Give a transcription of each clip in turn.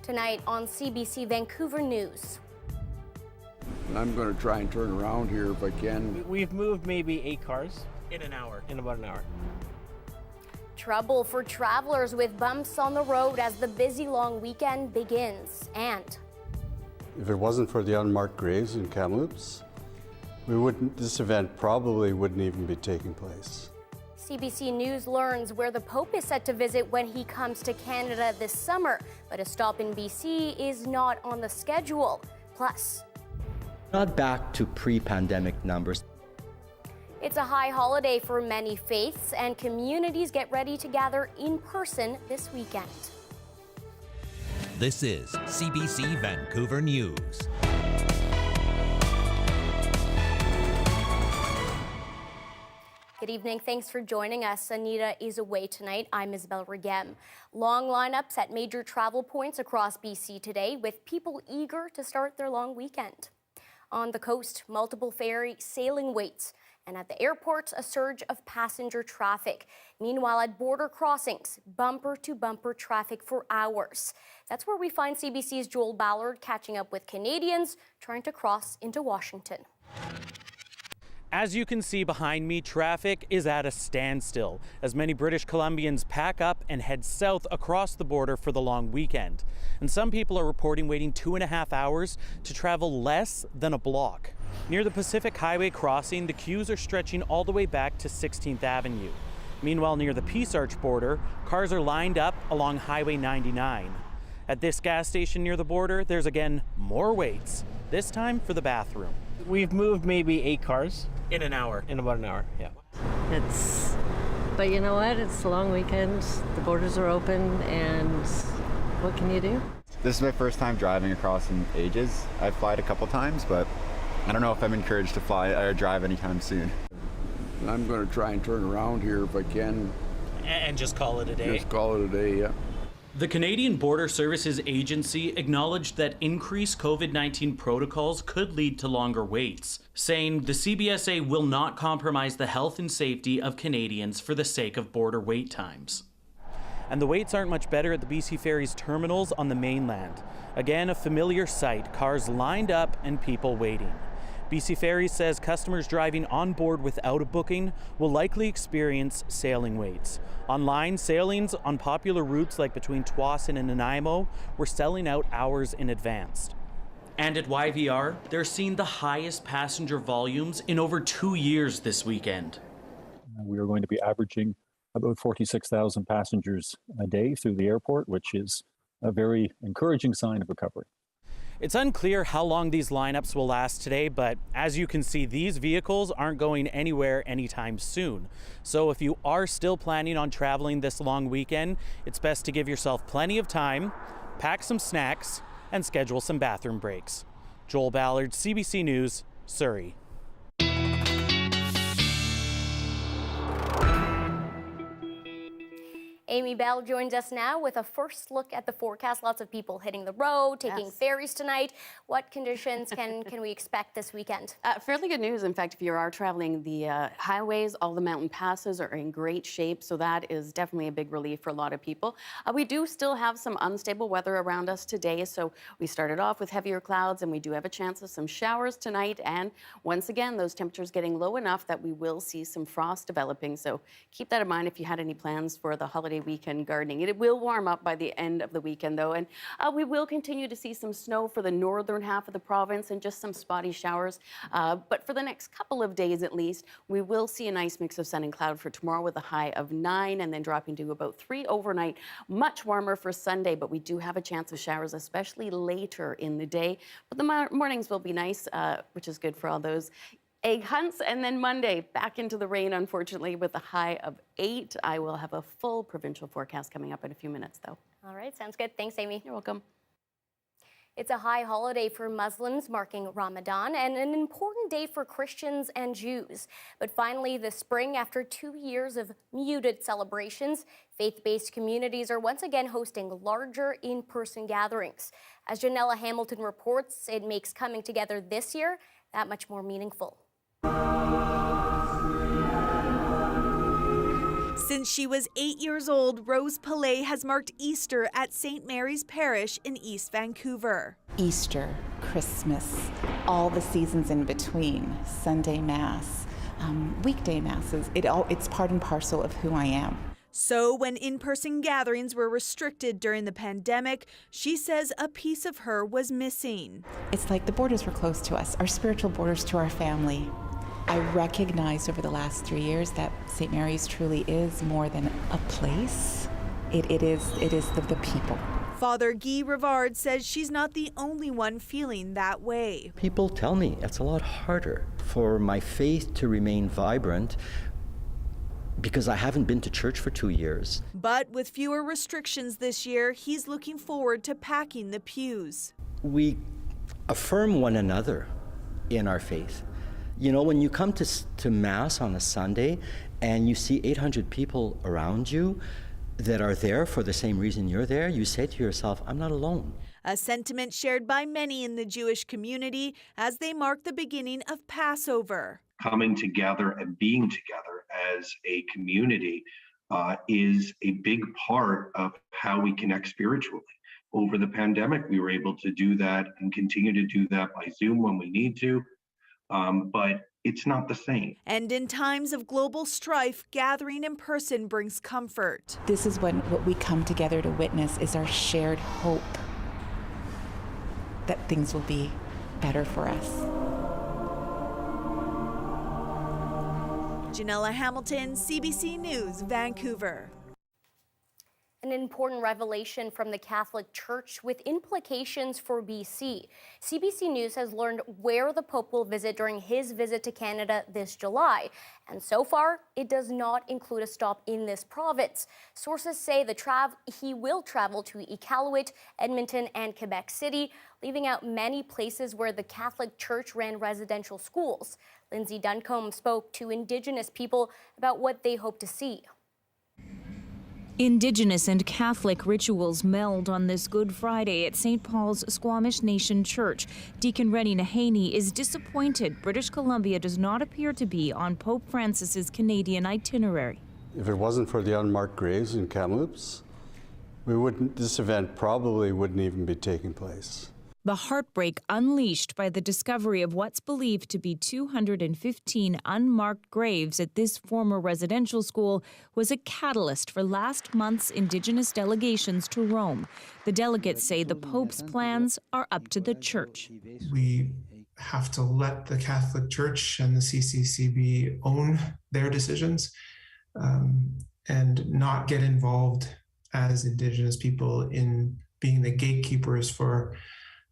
Tonight on CBC Vancouver News. I'm going to try and turn around here if I can. We've moved maybe 8 cars in about an hour. Trouble for travelers with bumps on the road as the busy long weekend begins. And if it wasn't for the unmarked graves in Kamloops, this event probably wouldn't even be taking place. CBC News learns where the Pope is set to visit when he comes to Canada this summer, but a stop in BC is not on the schedule. Plus, not back to pre-pandemic numbers. It's a high holiday for many faiths, and communities get ready to gather in person this weekend. This is CBC Vancouver News. Good evening. Thanks for joining us. Anita is away tonight. I'm Isabelle Raghem. Long lineups at major travel points across BC today, with people eager to start their long weekend. On the coast, multiple ferry sailing waits, and at the airport, a surge of passenger traffic. Meanwhile, at border crossings, bumper-to-bumper traffic for hours. That's where we find CBC's Joel Ballard catching up with Canadians trying to cross into Washington. As you can see behind me, traffic is at a standstill as many British Columbians pack up and head south across the border for the long weekend. And some people are reporting waiting 2.5 hours to travel less than a block. Near the Pacific Highway crossing, the queues are stretching all the way back to 16th Avenue. Meanwhile, near the Peace Arch border, cars are lined up along Highway 99. At this gas station near the border, there's again more waits, this time for the bathroom. We've moved maybe 8 cars in about an hour, yeah. But you know what? It's a long weekend. The borders are open, and what can you do? This is my first time driving across in ages. I've flied a couple times, but I don't know if I'm encouraged to fly or drive anytime soon. I'm going to try and turn around here if I can. And just call it a day? Just call it a day, yeah. The Canadian Border Services Agency acknowledged that increased COVID-19 protocols could lead to longer waits, saying the CBSA will not compromise the health and safety of Canadians for the sake of border wait times. And the waits aren't much better at the BC Ferries terminals on the mainland. Again, a familiar sight, cars lined up and people waiting. BC Ferries says customers driving on board without a booking will likely experience sailing waits. Online, sailings on popular routes like between Tsawwassen and Nanaimo were selling out hours in advance. And at YVR, they're seeing the highest passenger volumes in over 2 years this weekend. We are going to be averaging about 46,000 passengers a day through the airport, which is a very encouraging sign of recovery. It's unclear how long these lineups will last today, but as you can see, these vehicles aren't going anywhere anytime soon. So if you are still planning on traveling this long weekend, it's best to give yourself plenty of time, pack some snacks, and schedule some bathroom breaks. Joel Ballard, CBC News, Surrey. Amy Bell joins us now with a first look at the forecast. Lots of people hitting the road, taking ferries tonight. What conditions can we expect this weekend? Fairly good news. In fact, if you are traveling the highways, all the mountain passes are in great shape, so that is definitely a big relief for a lot of people. We do still have some unstable weather around us today, so we started off with heavier clouds, and we do have a chance of some showers tonight, and once again, those temperatures getting low enough that we will see some frost developing, so keep that in mind if you had any plans for the holiday weekend gardening. It will warm up by the end of the weekend, though, and we will continue to see some snow for the northern half of the province and just some spotty showers. But for the next couple of days at least, we will see a nice mix of sun and cloud for tomorrow with a high of 9 and then dropping to about 3 overnight. Much warmer for Sunday, but we do have a chance of showers, especially later in the day. But the mornings will be nice, which is good for all those egg hunts, and then Monday, back into the rain, unfortunately, with a high of 8. I will have a full provincial forecast coming up in a few minutes, though. All right, sounds good. Thanks, Amy. You're welcome. It's a high holiday for Muslims marking Ramadan and an important day for Christians and Jews. But finally, this spring, after 2 years of muted celebrations, faith-based communities are once again hosting larger in-person gatherings. As Janella Hamilton reports, it makes coming together this year that much more meaningful. Since she was 8 years old, Rose Pillay has marked Easter at St. Mary's Parish in East Vancouver. Easter, Christmas, all the seasons in between, Sunday Mass, weekday Masses, it's part and parcel of who I am. So when in-person gatherings were restricted during the pandemic, she says a piece of her was missing. It's like the borders were closed to us, our spiritual borders to our family. I recognized over the last 3 years that St. Mary's truly is more than a place. It is the people. Father Guy Rivard says she's not the only one feeling that way. People tell me it's a lot harder for my faith to remain vibrant because I haven't been to church for 2 years. But with fewer restrictions this year, he's looking forward to packing the pews. We affirm one another in our faith. You know, when you come to Mass on a Sunday and you see 800 people around you that are there for the same reason you're there, you say to yourself, I'm not alone. A sentiment shared by many in the Jewish community as they mark the beginning of Passover. Coming together and being together as a community is a big part of how we connect spiritually. Over the pandemic, we were able to do that and continue to do that by Zoom when we need to. But it's not the same. And in times of global strife, gathering in person brings comfort. This is what we come together to witness is our shared hope that things will be better for us. Janella Hamilton, CBC News, Vancouver. An important revelation from the Catholic Church with implications for BC. CBC News has learned where the Pope will visit during his visit to Canada this July. And so far, it does not include a stop in this province. Sources say he will travel to Iqaluit, Edmonton, and Quebec City, leaving out many places where the Catholic Church ran residential schools. Lindsay Duncombe spoke to Indigenous people about what they hope to see. Indigenous and Catholic rituals meld on this Good Friday at St. Paul's Squamish Nation Church. Deacon Rennie Nahaney is disappointed British Columbia does not appear to be on Pope Francis's Canadian itinerary. If it wasn't for the unmarked graves in Kamloops, this event probably wouldn't even be taking place. The heartbreak unleashed by the discovery of what's believed to be 215 unmarked graves at this former residential school was a catalyst for last month's Indigenous delegations to Rome. The delegates say the Pope's plans are up to the Church. We have to let the Catholic Church and the CCCB own their decisions and not get involved as Indigenous people in being the gatekeepers for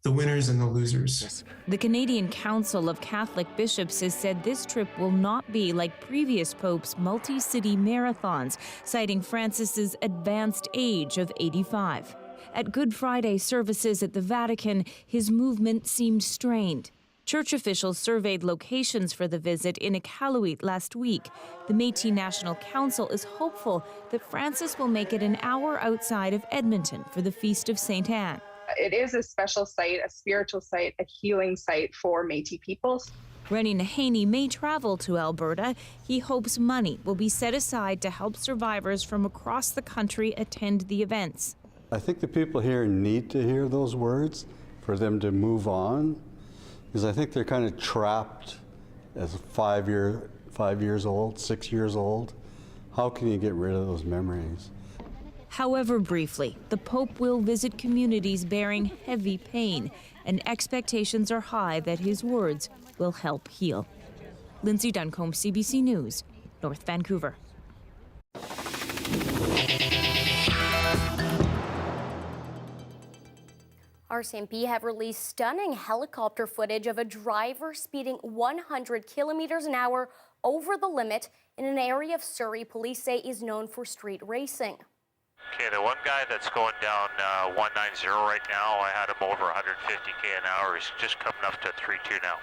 the winners and the losers. The Canadian Council of Catholic Bishops has said this trip will not be like previous popes' multi-city marathons, citing Francis's advanced age of 85. At Good Friday services at the Vatican, his movement seemed strained. Church officials surveyed locations for the visit in Iqaluit last week. The Métis National Council is hopeful that Francis will make it an hour outside of Edmonton for the Feast of St. Anne. It is a special site, a spiritual site, a healing site for Métis peoples. Rennie Nahaney may travel to Alberta. He hopes money will be set aside to help survivors from across the country attend the events. I think the people here need to hear those words for them to move on, because I think they're kind of trapped as 5 years old, 6 years old. How can you get rid of those memories? However briefly, the Pope will visit communities bearing heavy pain, and expectations are high that his words will help heal. Lindsay Duncombe, CBC News, North Vancouver. RCMP have released stunning helicopter footage of a driver speeding 100 kilometers an hour over the limit in an area of Surrey police say is known for street racing. Okay, the one guy that's going down 190 right now, I had him over 150 k an hour. He's just coming up to 32 now.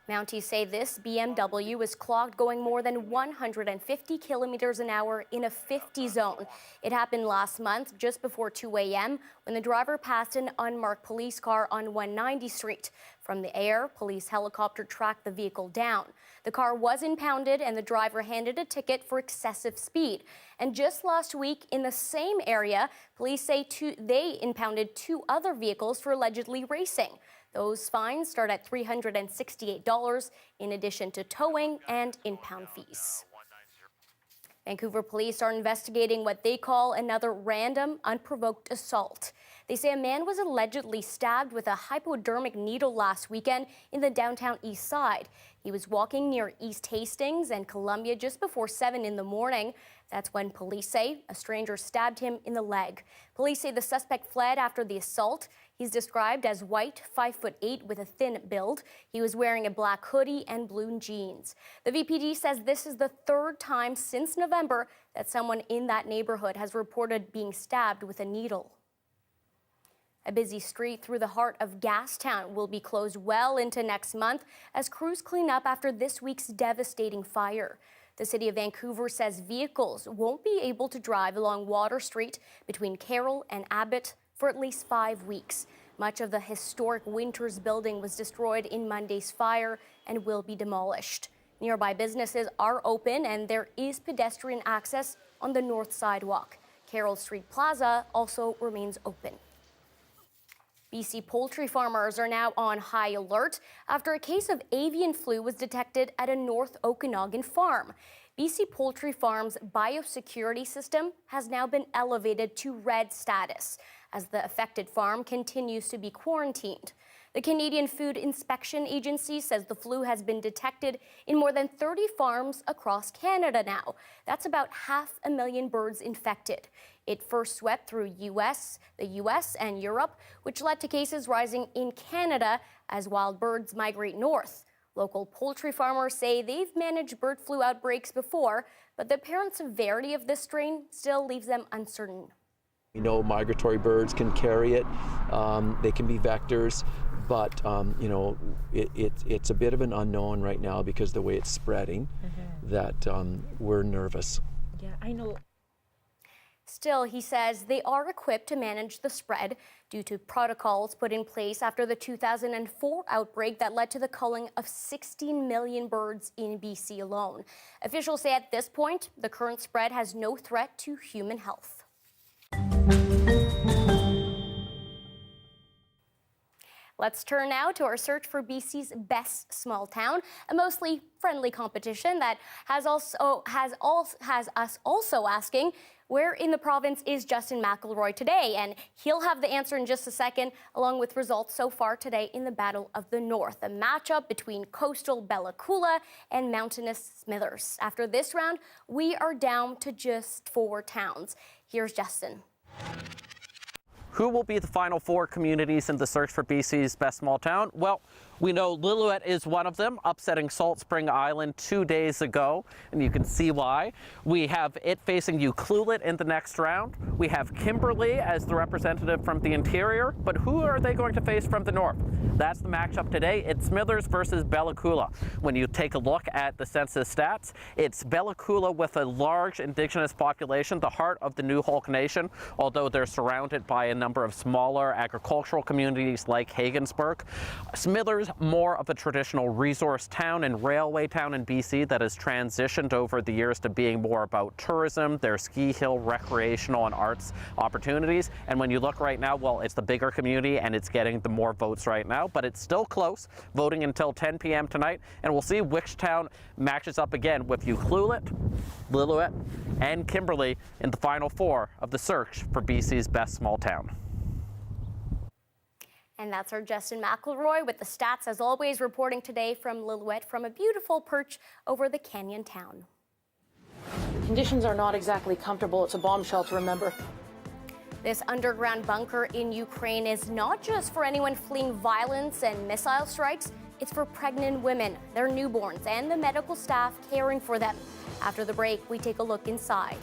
Mounties say this BMW was clocked going more than 150 kilometers an hour in a 50 zone. It happened last month just before 2 a.m. when the driver passed an unmarked police car on 190 Street. From the air, police helicopter tracked the vehicle down. The car was impounded and the driver handed a ticket for excessive speed. And just last week in the same area, police say they impounded 2 other vehicles for allegedly racing. Those fines start at $368 in addition to towing and impound fees. Vancouver police are investigating what they call another random, unprovoked assault. They say a man was allegedly stabbed with a hypodermic needle last weekend in the downtown east side. He was walking near East Hastings and Columbia just before 7 in the morning. That's when police say a stranger stabbed him in the leg. Police say the suspect fled after the assault. He's described as white, 5'8" with a thin build. He was wearing a black hoodie and blue jeans. The VPD says this is the 3rd time since November that someone in that neighborhood has reported being stabbed with a needle. A busy street through the heart of Gastown will be closed well into next month as crews clean up after this week's devastating fire. The City of Vancouver says vehicles won't be able to drive along Water Street between Carroll and Abbott for at least 5 weeks. Much of the historic Winters building was destroyed in Monday's fire and will be demolished. Nearby businesses are open and there is pedestrian access on the north sidewalk. Carroll Street Plaza also remains open. BC poultry farmers are now on high alert after a case of avian flu was detected at a North Okanagan farm. BC Poultry Farm's biosecurity system has now been elevated to red status as the affected farm continues to be quarantined. The Canadian Food Inspection Agency says the flu has been detected in more than 30 farms across Canada now. That's about 500,000 birds infected. It first swept through the US and Europe, which led to cases rising in Canada as wild birds migrate north. Local poultry farmers say they've managed bird flu outbreaks before, but the apparent severity of this strain still leaves them uncertain. We know migratory birds can carry it, they can be vectors, but it's a bit of an unknown right now because the way it's spreading, that we're nervous. Yeah, I know. Still, he says they are equipped to manage the spread due to protocols put in place after the 2004 outbreak that led to the culling of 16 million birds in BC alone. Officials say at this point, the current spread has no threat to human health. Let's turn now to our search for BC's best small town, a mostly friendly competition that has us also asking, where in the province is Justin McElroy today? And he'll have the answer in just a second, along with results so far today in the Battle of the North, a matchup between coastal Bella Coola and mountainous Smithers. After this round, we are down to just 4 towns. Here's Justin. Who will be the final 4 communities in the search for BC's best small town? Well, we know Lillooet is one of them, upsetting Salt Spring Island 2 days ago, and you can see why. We have it facing Ucluelet in the next round. We have Kimberley as the representative from the interior, but who are they going to face from the north? That's the matchup today. It's Smithers versus Bella Coola. When you take a look at the census stats, it's Bella Coola with a large Indigenous population, the heart of the New Hulk Nation, although they're surrounded by a number of smaller agricultural communities like Hagensburg. Smithers, more of a traditional resource town and railway town in BC that has transitioned over the years to being more about tourism, their ski hill, recreational and arts opportunities. And when you look right now, well, it's the bigger community and it's getting the more votes right now, but it's still close, voting until 10 p.m. tonight. And we'll see which town matches up again with Ucluelet, Lillooet, and Kimberley in the final 4 of the search for BC's best small town. And that's our Justin McElroy with the stats, as always, reporting today from Lillooet from a beautiful perch over the canyon town. Conditions are not exactly comfortable. It's a bomb shelter, remember. This underground bunker in Ukraine is not just for anyone fleeing violence and missile strikes. It's for pregnant women, their newborns, and the medical staff caring for them. After the break, we take a look inside.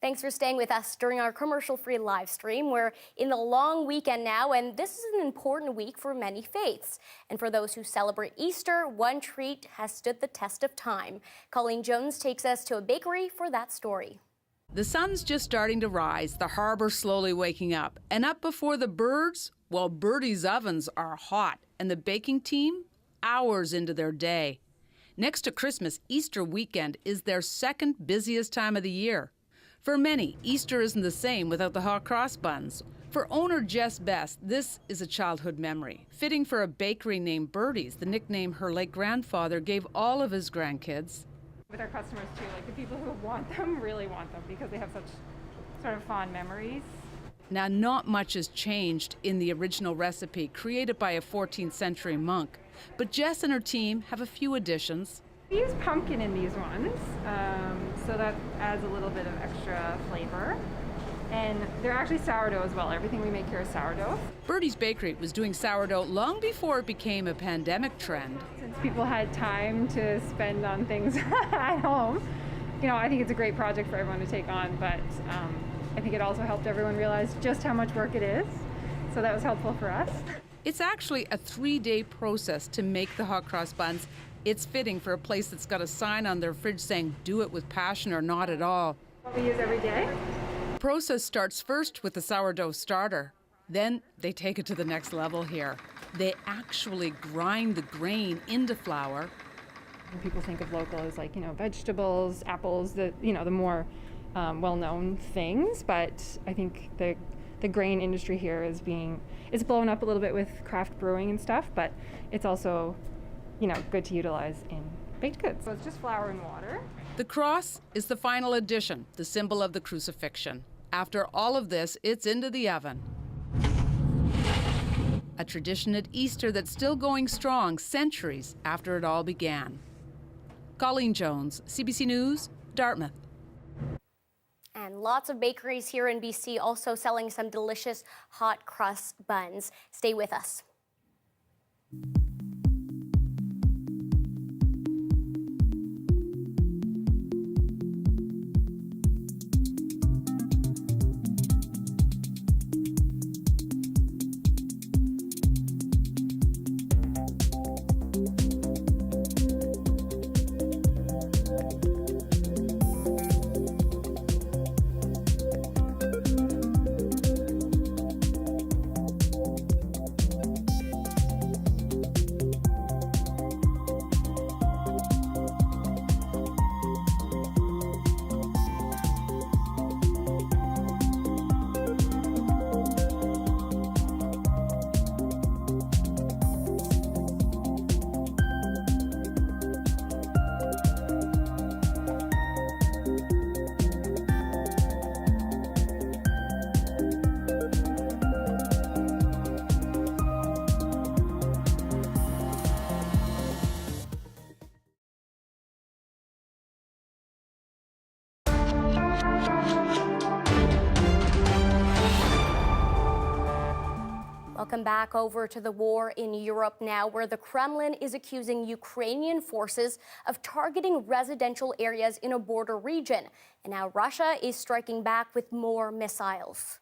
Thanks for staying with us during our commercial-free live stream. We're in the long weekend now, and this is an important week for many faiths. And for those who celebrate Easter, one treat has stood the test of time. Colleen Jones takes us to a bakery for that story. The sun's just starting to rise, the harbor slowly waking up. And up before the birds, well, Birdie's ovens are hot, and the baking team, hours into their day. Next to Christmas, Easter weekend is their second busiest time of the year. For many, Easter isn't the same without the hot cross buns. For owner Jess Best, this is a childhood memory, fitting for a bakery named Birdie's, the nickname her late grandfather gave all of his grandkids. With our customers too, like the people who want them really want them because they have such sort of fond memories. Now, not much has changed in the original recipe created by a 14th century monk, but Jess and her team have a few additions. We use pumpkin in these ones, so that adds a little bit of extra flavor. And they're actually sourdough as well. Everything we make here is sourdough. Birdie's Bakery was doing sourdough long before it became a pandemic trend. Since people had time to spend on things at home, you know, I think it's a great project for everyone to take on, but I think it also helped everyone realize just how much work it is. So that was helpful for us. It's actually a 3-day process to make the hot cross buns. It's fitting for a place that's got a sign on their fridge saying, do it with passion or not at all. What we use every day. The process starts first with the sourdough starter. Then they take it to the next level here. They actually grind the grain into flour. When people think of local as like, you know, vegetables, apples, the more well-known things, but I think the grain industry here it's blown up a little bit with craft brewing and stuff, but it's also, you know, good to utilize in baked goods. So it's just flour and water. The cross is the final addition, the symbol of the crucifixion. After all of this, it's into the oven. A tradition at Easter that's still going strong centuries after it all began. Colleen Jones, CBC News, Dartmouth. And lots of bakeries here in BC also selling some delicious hot crust buns. Stay with us. Welcome back over to the war in Europe now, where the Kremlin is accusing Ukrainian forces of targeting residential areas in a border region. And now Russia is striking back with more missiles.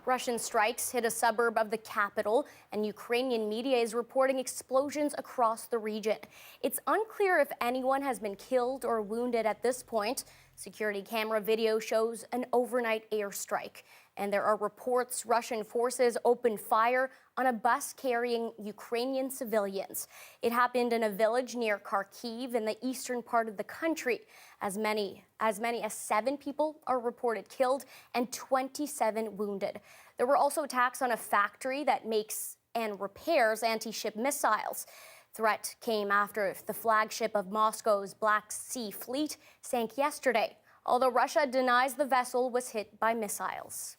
Russian strikes hit a suburb of the capital, and Ukrainian media is reporting explosions across the region. It's unclear if anyone has been killed or wounded at this point. Security camera video shows an overnight airstrike, and there are reports Russian forces opened fire on a bus carrying Ukrainian civilians. It happened in a village near Kharkiv in the eastern part of the country. As many as 7 people are reported killed and 27 wounded. There were also attacks on a factory that makes and repairs anti-ship missiles. Threat came after the flagship of Moscow's Black Sea Fleet sank yesterday, although Russia denies the vessel was hit by missiles.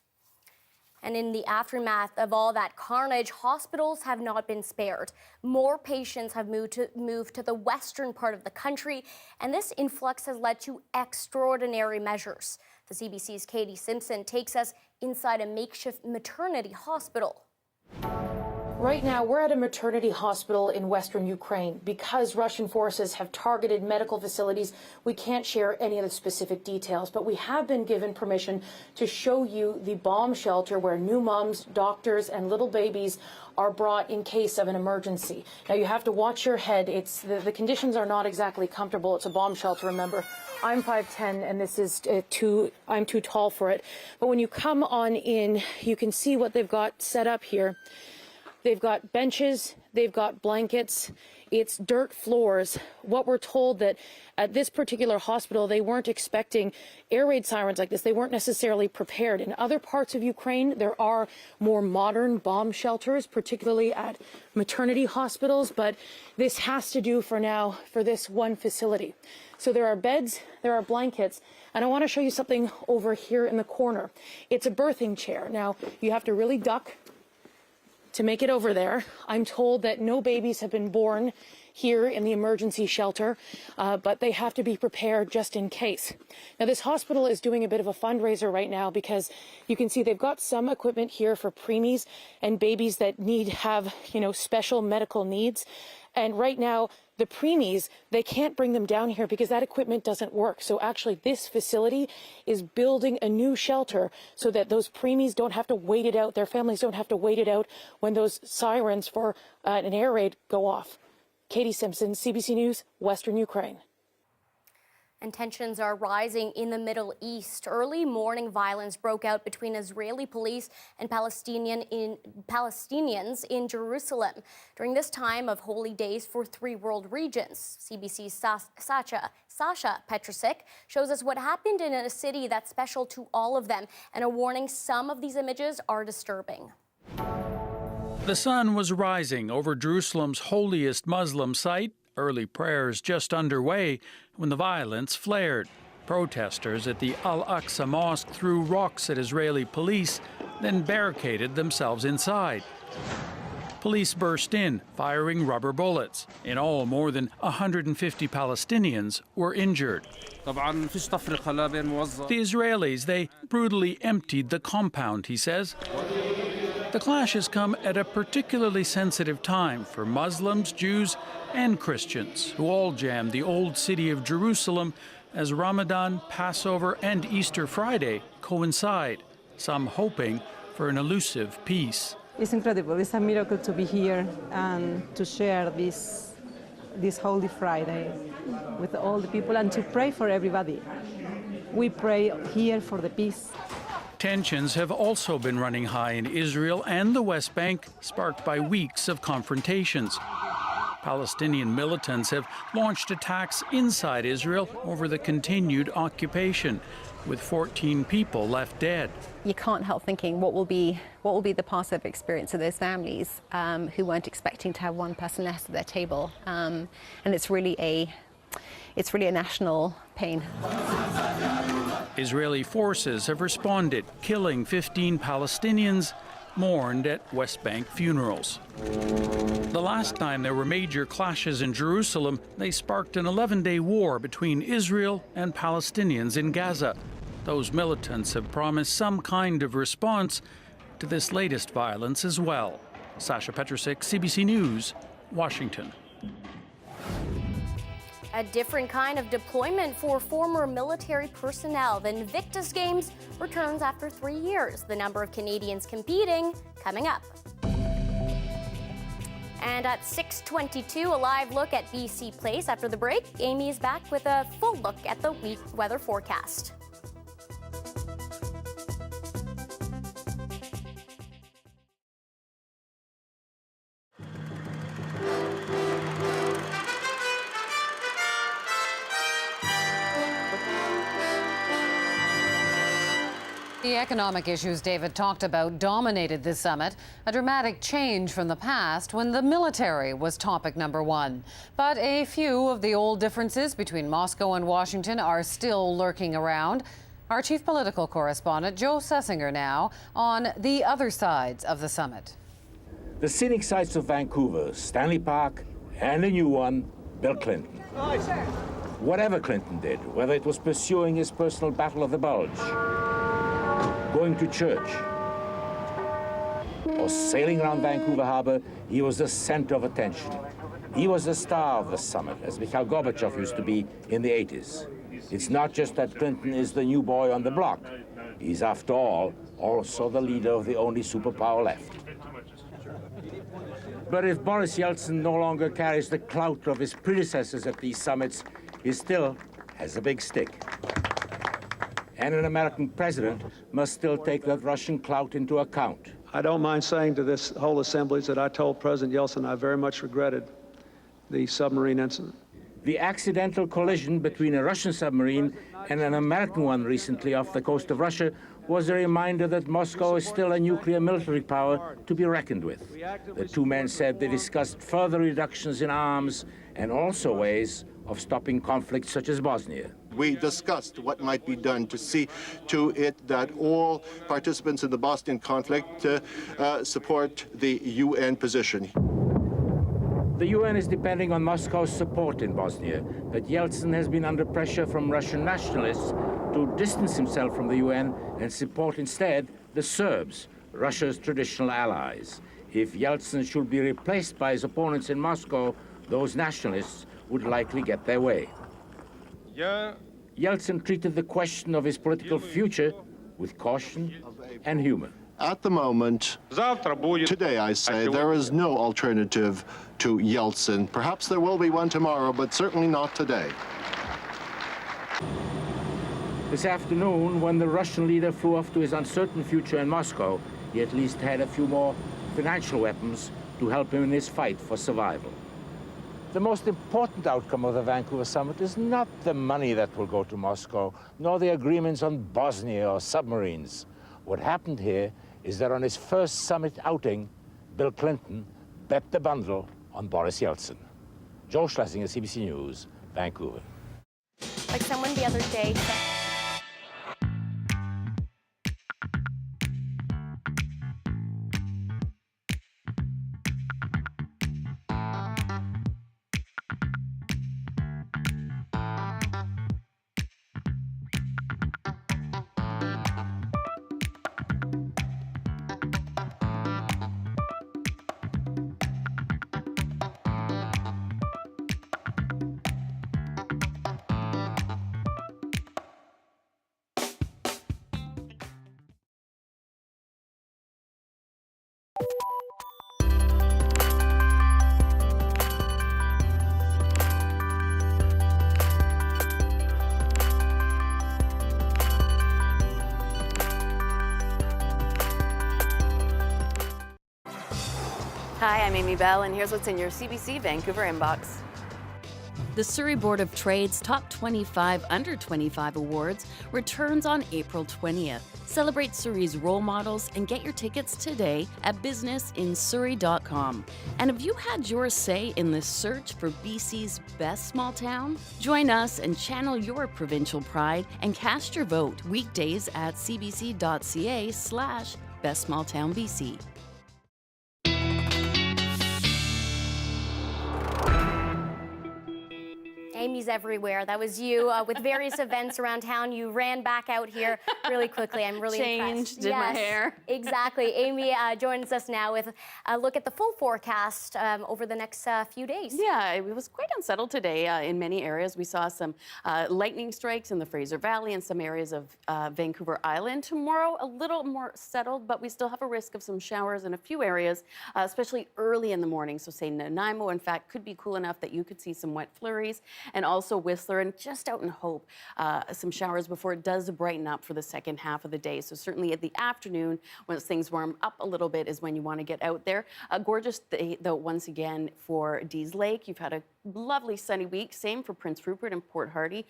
And in the aftermath of all that carnage, hospitals have not been spared. More patients have moved to the western part of the country, and this influx has led to extraordinary measures. The CBC's Katie Simpson takes us inside a makeshift maternity hospital. Right now, we're at a maternity hospital in western Ukraine. Because Russian forces have targeted medical facilities, we can't share any of the specific details, but we have been given permission to show you the bomb shelter where new moms, doctors, and little babies are brought in case of an emergency. Now, you have to watch your head. The conditions are not exactly comfortable. It's a bomb shelter, remember. I'm 5'10", and this is I'm too tall for it. But when you come on in, you can see what they've got set up here. They've got benches, they've got blankets, it's dirt floors. What we're told that at this particular hospital, they weren't expecting air raid sirens like this. They weren't necessarily prepared. In other parts of Ukraine, there are more modern bomb shelters, particularly at maternity hospitals, but this has to do for now for this one facility. So there are beds, there are blankets, and I want to show you something over here in the corner. It's a birthing chair. Now, you have to really duck to make it over there. I'm told that no babies have been born here in the emergency shelter, but they have to be prepared just in case. Now, this hospital is doing a bit of a fundraiser right now because you can see they've got some equipment here for preemies and babies that have, special medical needs. And right now, the preemies, they can't bring them down here because that equipment doesn't work. So actually, this facility is building a new shelter so that those preemies don't have to wait it out. Their families don't have to wait it out when those sirens for an air raid go off. Katie Simpson, CBC News, Western Ukraine. And tensions are rising in the Middle East. Early morning violence broke out between Israeli police and Palestinians in Jerusalem during this time of holy days for three world regions. CBC's Sasha Petrusik shows us what happened in a city that's special to all of them, and a warning: some of these images are disturbing. The sun was rising over Jerusalem's holiest Muslim site. Early prayers just underway when the violence flared. Protesters at the Al-Aqsa Mosque threw rocks at Israeli police, then barricaded themselves inside. Police burst in, firing rubber bullets. In all, more than 150 Palestinians were injured. The Israelis, they brutally emptied the compound, he says. The clashes come at a particularly sensitive time for Muslims, Jews, and Christians, who all jammed the old city of Jerusalem as Ramadan, Passover, and Easter Friday coincide, some hoping for an elusive peace. It's incredible. It's a miracle to be here and to share this Holy Friday with all the people and to pray for everybody. We pray here for the peace. Tensions have also been running high in Israel and the West Bank, sparked by weeks of confrontations. Palestinian militants have launched attacks inside Israel over the continued occupation, with 14 people left dead. You can't help thinking what will be the Passover experience of those families who weren't expecting to have one person less at their table, and it's really a national pain. Israeli forces have responded, killing 15 Palestinians mourned at West Bank funerals. The last time there were major clashes in Jerusalem, they sparked an 11-day war between Israel and Palestinians in Gaza. Those militants have promised some kind of response to this latest violence as well. Sasha Petrusik, CBC News, Washington. A different kind of deployment for former military personnel. The Invictus Games returns after 3 years. The number of Canadians competing coming up. And at 6:22, a live look at BC Place. After the break, Amy is back with a full look at the week weather forecast. The economic issues David talked about dominated this summit, a dramatic change from the past when the military was topic number one. But a few of the old differences between Moscow and Washington are still lurking around. Our chief political correspondent, Joe Sessinger, now on the other sides of the summit. The scenic sights of Vancouver, Stanley Park, and a new one, Bill Clinton. Whatever Clinton did, whether it was pursuing his personal battle of the bulge, going to church, or sailing around Vancouver Harbor, he was the center of attention. He was the star of the summit, as Mikhail Gorbachev used to be in the 80s. It's not just that Clinton is the new boy on the block. He's, after all, also the leader of the only superpower left. But if Boris Yeltsin no longer carries the clout of his predecessors at these summits, he still has a big stick. And an American president must still take that Russian clout into account. I don't mind saying to this whole assembly that I told President Yeltsin I very much regretted the submarine incident. The accidental collision between a Russian submarine and an American one recently off the coast of Russia was a reminder that Moscow is still a nuclear military power to be reckoned with. The two men said they discussed further reductions in arms and also ways of stopping conflicts such as Bosnia. We discussed what might be done to see to it that all participants in the Bosnian conflict support the UN position. The UN is depending on Moscow's support in Bosnia, but Yeltsin has been under pressure from Russian nationalists to distance himself from the UN and support instead the Serbs, Russia's traditional allies. If Yeltsin should be replaced by his opponents in Moscow, those nationalists would likely get their way. Yeltsin treated the question of his political future with caution and humor. At the moment, today I say, there is no alternative to Yeltsin. Perhaps there will be one tomorrow, but certainly not today. This afternoon, when the Russian leader flew off to his uncertain future in Moscow, he at least had a few more financial weapons to help him in his fight for survival. The most important outcome of the Vancouver summit is not the money that will go to Moscow, nor the agreements on Bosnia or submarines. What happened here is that on his first summit outing, Bill Clinton bet the bundle on Boris Yeltsin. Joe Schlesinger, CBC News, Vancouver. Like someone the other day said. Hi, I'm Amy Bell, and here's what's in your CBC Vancouver inbox. The Surrey Board of Trade's Top 25 Under 25 Awards returns on April 20th. Celebrate Surrey's role models and get your tickets today at businessinsurrey.com. And have you had your say in the search for BC's best small town? Join us and channel your provincial pride and cast your vote weekdays at cbc.ca/bestsmalltownbc. Amy's everywhere. That was you with various events around town. You ran back out here really quickly. I'm really impressed. Did my hair. Exactly. Amy joins us now with a look at the full forecast over the next few days. Yeah, it was quite unsettled today in many areas. We saw some lightning strikes in the Fraser Valley and some areas of Vancouver Island. Tomorrow, a little more settled, but we still have a risk of some showers in a few areas, especially early in the morning. So say Nanaimo, in fact, could be cool enough that you could see some wet flurries, and also Whistler, and just out in Hope, some showers before it does brighten up for the second half of the day. So certainly at the afternoon, once things warm up a little bit, is when you want to get out there. A gorgeous day, though, once again, for Dease Lake. You've had a lovely sunny week. Same for Prince Rupert and Port Hardy.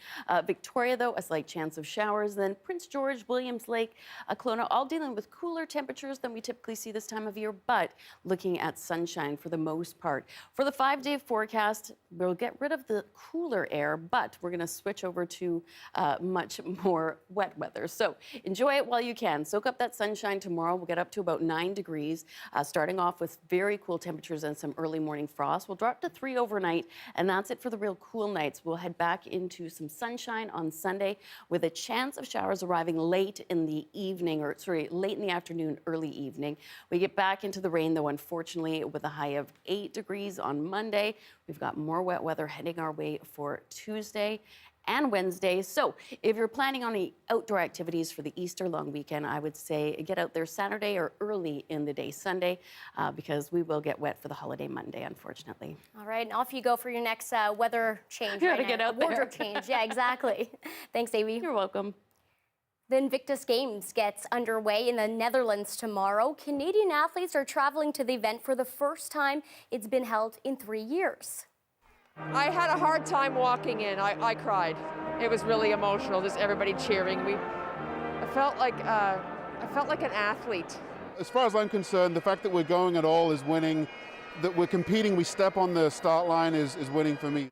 Victoria, though, a slight chance of showers. Then Prince George, Williams Lake, Kelowna, all dealing with cooler temperatures than we typically see this time of year, but looking at sunshine for the most part. For the 5-day forecast, we'll get rid of the cooler cooler air, but we're going to switch over to much more wet weather. So enjoy it while you can. Soak up that sunshine tomorrow. We'll get up to about 9 degrees, starting off with very cool temperatures and some early morning frost. We'll drop to 3 overnight, and that's it for the real cool nights. We'll head back into some sunshine on Sunday with a chance of showers arriving late in the evening, late in the afternoon, early evening. We get back into the rain, though, unfortunately, with a high of 8 degrees on Monday. We've got more wet weather heading our way for Tuesday and Wednesday. So if you're planning on any outdoor activities for the Easter long weekend, I would say get out there Saturday or early in the day Sunday, because we will get wet for the holiday Monday, unfortunately. All right, and off you go for your next weather change. You gotta get out there. Wardrobe change, yeah, exactly. Thanks, Avi. You're welcome. The Invictus Games gets underway in the Netherlands tomorrow. Canadian athletes are traveling to the event for the first time. It's been held in 3 years. I had a hard time walking in. I cried. It was really emotional, just everybody cheering. I felt like an athlete. As far as I'm concerned, the fact that we're going at all is winning. That we're competing, we step on the start line is winning for me.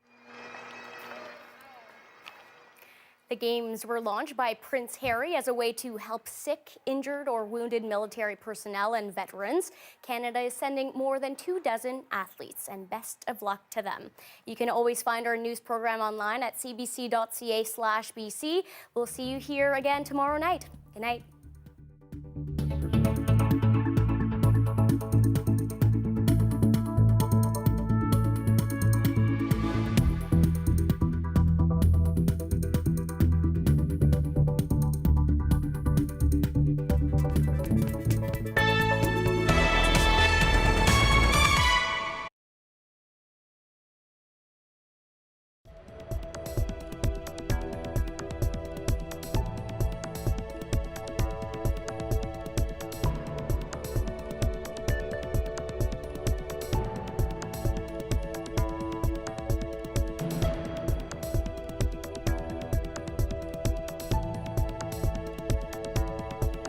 The Games were launched by Prince Harry as a way to help sick, injured, or wounded military personnel and veterans. Canada is sending more than 24 athletes, and best of luck to them. You can always find our news program online at cbc.ca/BC. We'll see you here again tomorrow night. Good night.